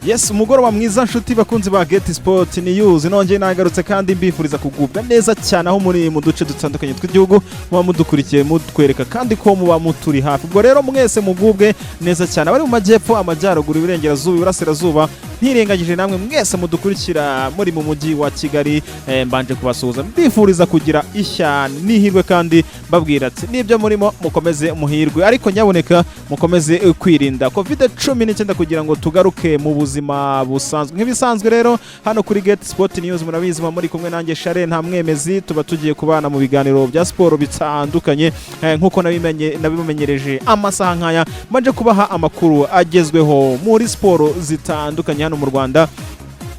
Yes, umugoroba mwiza nshuti bakunzi ba Get Sport News. Nongeye nagarutse kandi mbifuriza kugubwa neza cyane aho muri mu duce dutandukanye tw'igihugu muba mudukurikiye mutwereka kandi ko muba muturi hafi. Ubwo rero mwese mugubwe neza cyane abari mu majyepfo, amajyaruguru, iburengerazuba, iburasirazuba, ntirengagije namwe mwese mudukurikira muri mu mujyi wa Kigali. Mbanje kubasuhuza mbifuriza kugira ishya nihirwe kandi babwira ati nibyo murimo mukomeze muhirwe, ariko nyaboneka mukomeze kwirinda COVID-19 kugira ngo tugaruke mu buzima busanzwe. Nk'ibisanzwe rero hano kuri Get Sport News murabizi muri kumwe nanjye Share nta mwemezi, tuba tugiye kubana mu biganiro bya sport bitandukanye nkuko nabimenyereje amasaha nkaya, manje kubaha amakuru agezweho muri sport zitandukanye hano mu Rwanda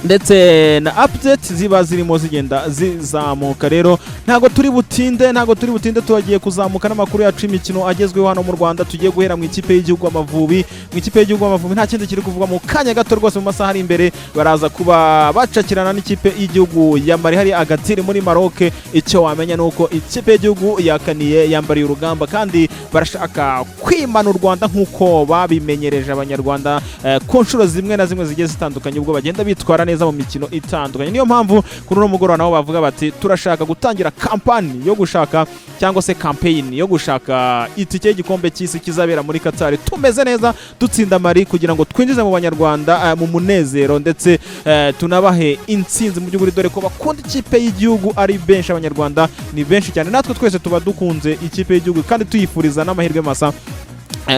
ndetse na update ziba zirimo zigenda zizamuka. Rero ntago turi butinde tugiye kuzamuka n'amakuru yacu imikino agezweho hano mu Rwanda. Tugiye guhera mu ikipe y'igihugu Amavubi. Mu ikipe y'igihugu Amavubi nta kindi kiri kuvuga mu kanya gato rwose, mu masaha ari imbere baraza kuba bacakirana n'ikipe y'igihugu ya Mali hari Agatiri muri Maroc. Icyo wamenya nuko ikipe y'igihugu yakaniye yambariye urugamba kandi barashaka kwimana u Rwanda nkuko babimenyereje abanyarwanda ku nshuro zimwe na zimwe zigiye zitandukanye ubwo bagenda bitwara neza mu mikino itandukanye. Niyo mpamvu kuri uno mugoroba naho bavuga bati turashaka gutangira kampani yo gushaka cyangwa se campaign yo gushaka itike y'igikombe cy'isi kizabera muri Qatar. Tumeze neza dutsinda Mali kugira ngo twinjize mu banyarwanda mu munezero ndetse tunabahe intsinzi mu by'ukuri, dore ko bakunda ikipe y'igihugu ari benshi, abanyarwanda ni benshi cyane, natwe twese tuba dukunze ikipe y'igihugu kandi tuyifuriza n'amahirwe masa.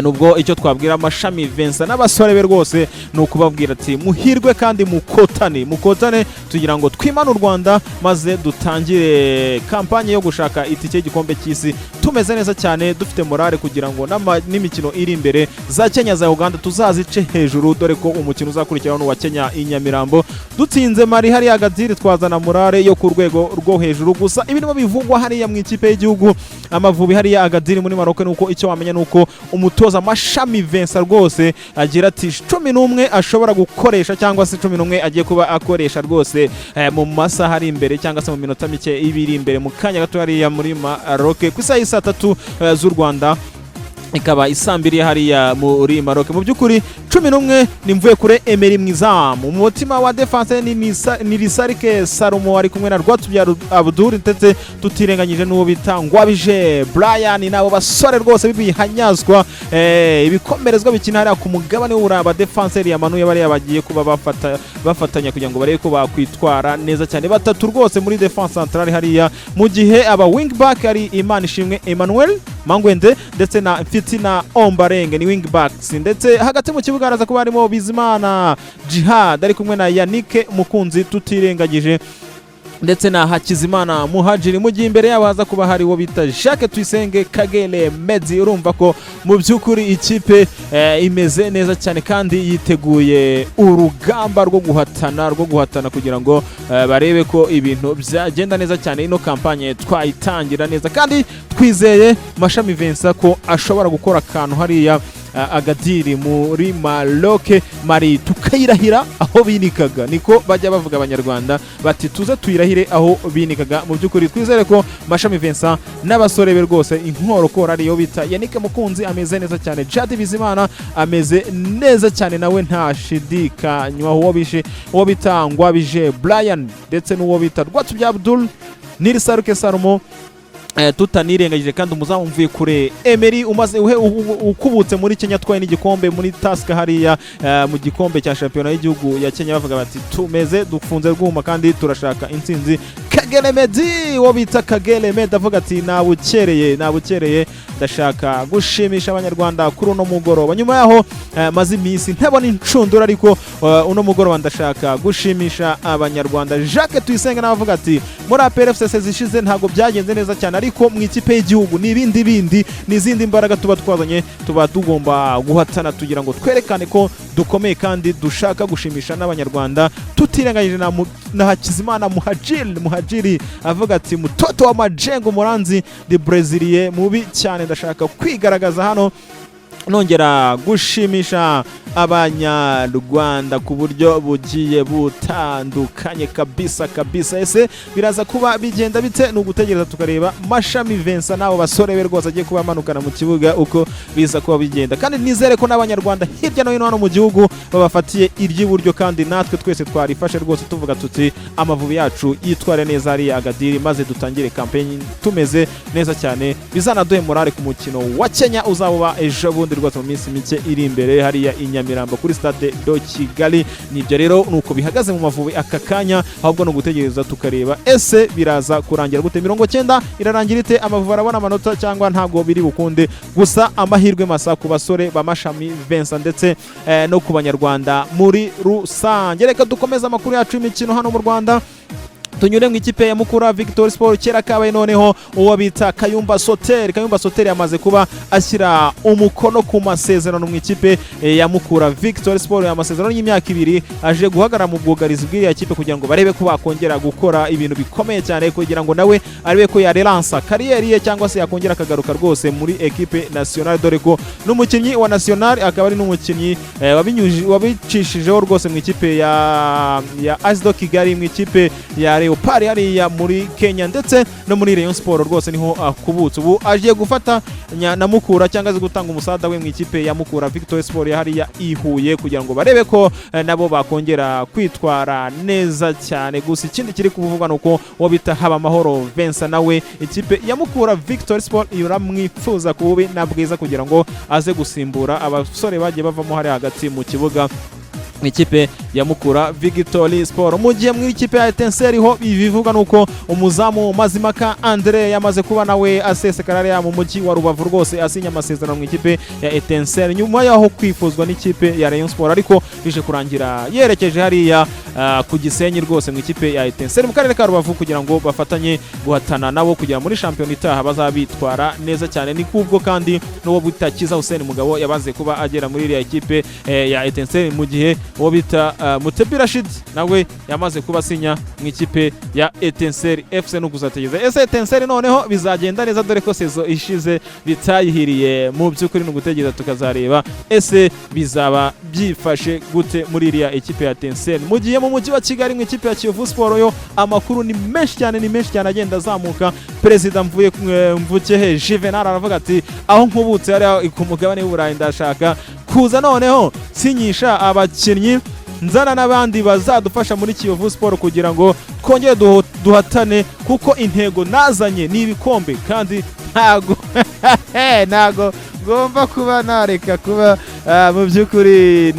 Nubwo icyo twabwira Mashami Vincent n'abasore be rwose ni ukubabwira ati muhirwe kandi mukotane tugira ngo twimane u Rwanda maze dutangire kampanye yo gushaka itike y'igikombe cy'isi tumeze neza cyane, dufite morale kugira ngo n'imikino iri imbere za Kenya za Uganda tuzazice hejuru, dore ko umukino uzakurikiraho n'uwa Kenya i Nyamirambo. Dutsinze Mali hari Agatiri twazana morale yo ku rwego rwo hejuru. Gusa ibirimo bivugwa hariya mu ikipe y'igihugu Amavubi hari Agatiri muri Maroc nuko icyo wamenya nuko umutoza Mashami Vincent rwose agira ati 11 ashobora gukoresha cyangwa se 11 agiye kuba akoresha rwose mu masaha ari imbere cyangwa se mu minota mike ibiri imbere mu kanya gato hariya muri Maroc ku isaha ya 3 z'u Rwanda, ikaba isambiriye hariya muri Maroc. Mu by'ukuri 11 nimvuye kure Emery mwizamu, mu mutima wa defense ni Risarike Salomo ari kumwe na Rwatubya Abdul ndetse tutirenganyije n'uwo bita Ngwabije Brian, nabo basore rwose bibihanyazwa ibikomerezwa bikina hariya ku mugabane w'Uraba. Defenseur yamanuye bari bagiye kuba bafatanya kugira ngo barebe ko bakwitwara neza cyane, batatu rwose muri defense centrale hariya, mu gihe aba wing back ari Imanishimwe Emmanuel Mangwende ndetse na Fitina Ombarenge ni wing backs, ndetse hagati mu kibuga haraza kuba harimo Bizimana Jihad ari kumwe na Yannick Mukunzi tutirengagije ndetse na Hakizimana Muhajiri, mu gihe imbere yabo haza kuba hari wo bita Jacques Tuyisenge Kagere Medzi. Urumva ko mu by'ukuri ikipe imeze neza cyane kandi yiteguye urugamba rwo guhatana kugira ngo barebe ko ibintu byagenda neza cyane. Ino kampanye twayitangira neza kandi twizeye Mashami Vincent ko ashobora gukora akantu hariya Agadiri muri Maroc. Mari tukayirahira aho binikaga, niko bajya bavuga abanyarwanda bati tuze tuyirahire aho binikaga. Mu by'ukuri twizere ko Mashami Vincent n'abasore be rwose inkorokora ariyo bita Yannick Mukunzi ameze neza cyane, Jad Bizimana ameze neza cyane nawe ntashidikanywa, uwo bita Ngwabije Brian ndetse n'uwo bita Rwatubya Abdul Nirisarike Salomo tutanirengagije kandi umuzamu mvuye kure Emery umaze ukubutse muri Kenya twaye n'igikombe muri task hariya mu gikombe cya shampiyona y'igihugu ya Kenya. Bavuga bati tumeze dufunze rwuma kandi turashaka intsinzi. Kagere Medzi wo bita Kagere Medzi avuga ati nabukereye ndashaka gushimisha abanyarwanda kuri uno mugoroba. Nyuma yaho maze iminsi ntabona incundura, ariko uno mugoroba ndashaka gushimisha abanyarwanda. Jacques Tuyisenge nawe avuga ati muri APRFC zishize ntago byagenze neza cyane, ariko mu ikipe y'igihugu n'izindi mbaraga tuba twazanye, tuba tugomba guhatana tugira ngo twerekane ko dukomeye kandi dushaka gushimisha n'abanyarwanda. Tutirenganyije na Hakizimana Muhajiri avuga ati mutoto wa Majengo Muranzi de Braziliye mubi cyane, ndashaka kwigaragaza hano nongera gushimisha abanyarwanda ku buryo bugiye butandukanye kabisa. Ese biraza kuba bigenda bite? Ni ugutegereza tukareba Mashami Vincent nabo basore be rwose agiye kuba manukana mu kibuga uko biza kuba bigenda, kandi nizere ko n'abanyarwanda hirya no hino hano mu gihugu babafatiye iry'iburyo, kandi natwe twese twarifashe rwose tuvuga tuti Amavubi yacu yitware neza hariya Agadiri, maze dutangire campaign tumeze neza cyane, bizanaduhe morale ku mukino wa Kenya uzaba ejo bundi rwose mu minsi mike iri imbere hariya i Nyamirambo kuri stade do Kigali. Nibyo rero nuko bihagaze mu Mavubi aka kanya, ahubwo no gutegereza tukareba ese biraza kurangira gute. 90 irarangira ite? Amavubi arabona amanota cyangwa ntago biri bukunde? Gusa amahirwe masa ku basore ba Mashami Vincent ndetse no ku banyarwanda muri rusange. Reka dukomeza amakuru yacu y'imikino hano mu Rwanda, tunyure mu ikipe ya Mukura Victory Sport kera kabaye noneho uwo bita Kayumba Soter yamaze kuba ashyira umukono ku masezerano mu ikipe ya Mukura Victory Sport, amasezerano y'imyaka 2 aje guhagarara mu bwugarizi bw'iriya kipe kugira ngo barebe ko bakongera gukora ibintu bikomeye cyane, kugira ngo nawe arebe ko yarelansa kariyeri ye cyangwa se yakongera akagaruka rwose muri equipe nationale, dore ko n'umukinnyi wa national akaba ari n'umukinnyi wabicishijeho rwose mu ikipe ya ASDO Kigali, mu ikipe ya Leopard hariya muri Kenya ndetse no muri Rayon Sport rwose niho akubutse. Ubu agiye gufata na Mukura cyangwa se gutanga umusada we mu ikipe ya Mukura Victory Sport hariya ihuye kugira ngo barebe ko nabo bakongera kwitwara neza cyane. Gusa ikindi kiri kuvugwa nuko wo bita Habamahoro Vincent nawe ikipe ya Mukura Victory Sport iramwifuza kubi na bwiza kugira ngo aze gusimbura abasore bagiye bavamo hari hagati mu kibuga mu ikipe ya Mukura Victory Sport. Mu gihe mu ikipe ya Etincelle ho bivuga nuko umuzamu Mazimaka Andre yamaze kuba nawe asesekara ya mu mujyi wa Rubavu rwose asinya amasezerano mu ikipe ya Etincelle nyuma yaho kwifuzwa n'ikipe ya Rayon Sport, ariko bije kurangira yerekeje hariya ku Gisenyi rwose mu ikipe ya Etincelle mu karere ka Rubavu kugira ngo bafatanye guhatana nabo kugira muri champion itaha bazabitwara neza cyane. Ni kubwo kandi n'uwo bitakiza Hussein Mugabo yabaze kuba agera muri iriya ikipe ya Etincelle, mu gihe uwo bita Mutebi Rashid nawe yamaze kuba asinya mu ikipe ya Etincelle FC. no kuzategeza ese Etincelle noneho bizagenda neza, dore ko sezo ishize bitayihiriye mu by'ukuri, no gutegeza tukazareba ese bizaba byifashe gute muri iriya ikipe ya Etincelle. Mu gihe mu mujyi wa Kigali mu ikipe ya Kiyovu Sport yo amakuru ni menshi cyane agenda azamuka. Perezida Mvukehe Juvenal aravuga ati aho nkubutse ari ku mugabane w'Uburayi ndashaka kuza noneho sinyisha abakinnyi nzana n'abandi bazadufasha muri Kiyovu Sport kugira ngo twongere duhatane, kuko intego nazanye ni ibikombe kandi ntago ngomba kuba nareka kuba mu by'ukuri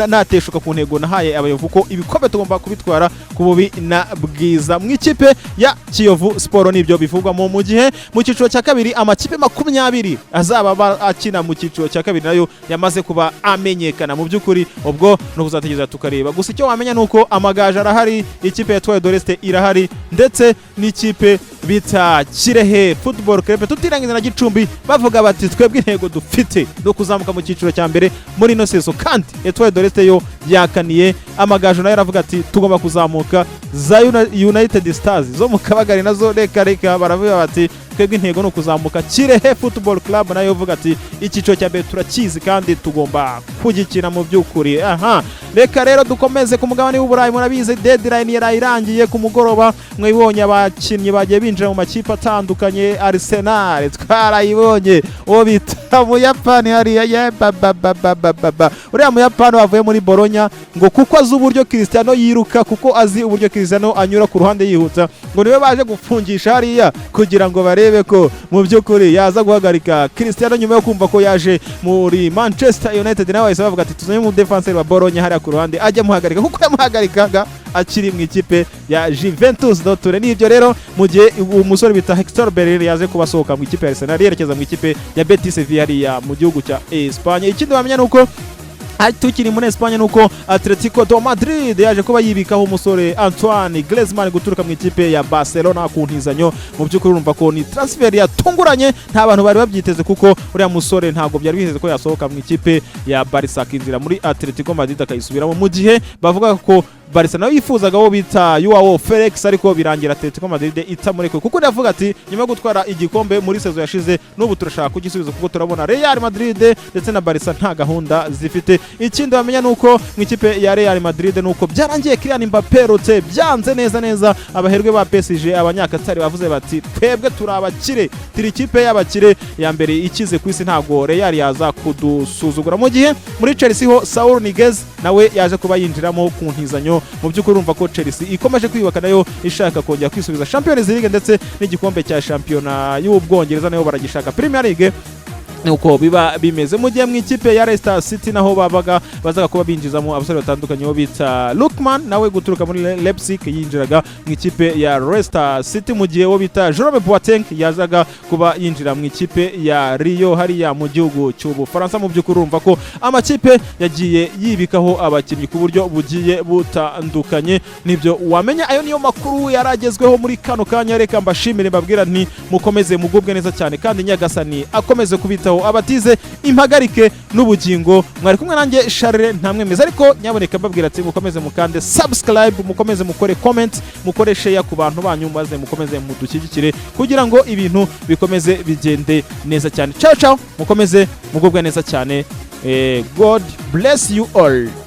nateshuka ku ntego nahaye abayovu ko ibikombe tugomba kubitwara ku bubi na bwiza. Mu ikipe ya Kiyovu Sport nibyo bivugwa mu gihe mu cyiciro cya kabiri amakipe 20 azaba akina mu cyiciro cya kabiri nayo yamaze kuba amenyekana. Mu by'ukuri ubwo no kuzategeza tukareba, gusa icyo wamenya nuko Amagaju arahari, ikipe ya Etoile de l'Est irahari ndetse n'ikipe bita Kirehe Football Club, tutirangiza na Gicumbi bavuga bati twebwe intego dufite no kuzamuka mu cyiciro cya mbere muri no sezo, kandi Etoile de l'Est yo yakaniye. Amagaju nayo aravuga ati tugomba kuzamuka. za United Stars zo mu Kabagari nazo reka baravuga bati twebwe intego no kuzamuka. Kirehe Football Club nayo uvuga ati icyiciro cya mbere turakizi kandi tugomba kugikina mu by'ukuri. Reka rero dukomeze ku mugabane w'Uburayi. Murabizi deadline yarayirangiye ku mugoroba, mwibonye abakinnyi bagiye binjira mu makipe atandukanye. Arsenal twarayibonye, uwo bita mu Yapani hariya uriya mu Yapani wavuye muri Bologna ngo kuko azi uburyo Cristiano yiruka, kuko azi uburyo Cristiano anyura ku ruhande yihuta, ngo niwe baje gufungisha hariya kugira ngo barebe ko mu by'ukuri yaza guhagarika Cristiano nyuma yo kumva ko yaje muri Manchester United. nawe bahise bavuga ati tuzanye mu defenseur wa Bologna hariya ku ruhande ajya muhagarika, kuko yamuhagarikaga akiri mu ikipe ya Juventus do Turin. Nibyo rero mu gihe umusore bita Hector Bellerin yaje kubasohoka mu ikipe ya Arsenal yerekeza mu ikipe ya Betis Sevilla hariya mu gihugu cya Espagne. Ikindi bamenya nuko tukiri muri Espagne nuko Atletico de Madrid yaje kuba yibikaho umusore Antoine Griezmann guturuka mu ikipe ya Barcelona ku ntizanyo. Mu by'ukuri urumva ko ni transfer yatunguranye, nta bantu bari babyiteze kuko uriya musore ntago byari biteze ko yasohoka mu ikipe ya Barca akinjira muri Atletico Madrid akayisubiramo, mu gihe bavuga ko Barca nawe yifuzaga wo bita Joao Felix, ariko birangira Atletico Madrid itamureke kuko ndavuga ati nyuma yo gutwara igikombe muri sezo yashize n'ubu turashaka kugisubiza kuko turabona Real Madrid ndetse na Barca nta gahunda zifite. Ikindi bamenya nuko mu ikipe ya Real Madrid nuko byarangiye Kylian Mbappé rote byanze neza abaherwe ba PSG abanyakatari bavuze bati twebwe turabakire, turi ikipe y'abakire ya mbere ikize ku isi, ntago Real yaza kudusuzugura. Mu gihe muri Chelsea ho Saul Niguez nawe yaje kuba yinjiramo ku ntizanyo. Mu by'ukuri urumva ko Chelsea ikomeje kwiyubaka nayo ishaka kongera kwisubiza Champions League ndetse n'igikombe cya shampiyona y'Ubwongereza nayo baragishaka Premier League nuko biba bimeze. Mu gihe mu ikipe ya Leicester City naho bazaga kuba binjizamo abasore batandukanye bo bita Lookman nawe guturuka muri Leipzig yinjiraga mu ikipe ya Leicester City, mu gihe wo bita Jerome Boateng yazaga kuba yinjira mu ikipe ya Rio hariya mu gihugu cy'Ubufaransa. Mu by'ukuri urumva ko amakipe yagiye yibikaho abakinnyi ku buryo bugiye butandukanye. Nibyo wamenya, ayo niyo makuru yaragezweho muri kano kanya. Reka mbashimire mbabwira nti mukomeze mugubwe neza cyane kandi Nyagasani akomeze kubita abatize impagarike n'ubugingo. Mwari kumwe nanjye Charles Ntamwemeza, ariko nyaboneka mbabwira ati mukomeze mukande subscribe, mukomeze mukore comment, mukore share ku bantu banyu, maze mukomeze mudushyigikire kugira ngo ibintu bikomeze bigende neza cyane. Ciao ciao, mukomeze mugubwe neza cyane. God bless you all.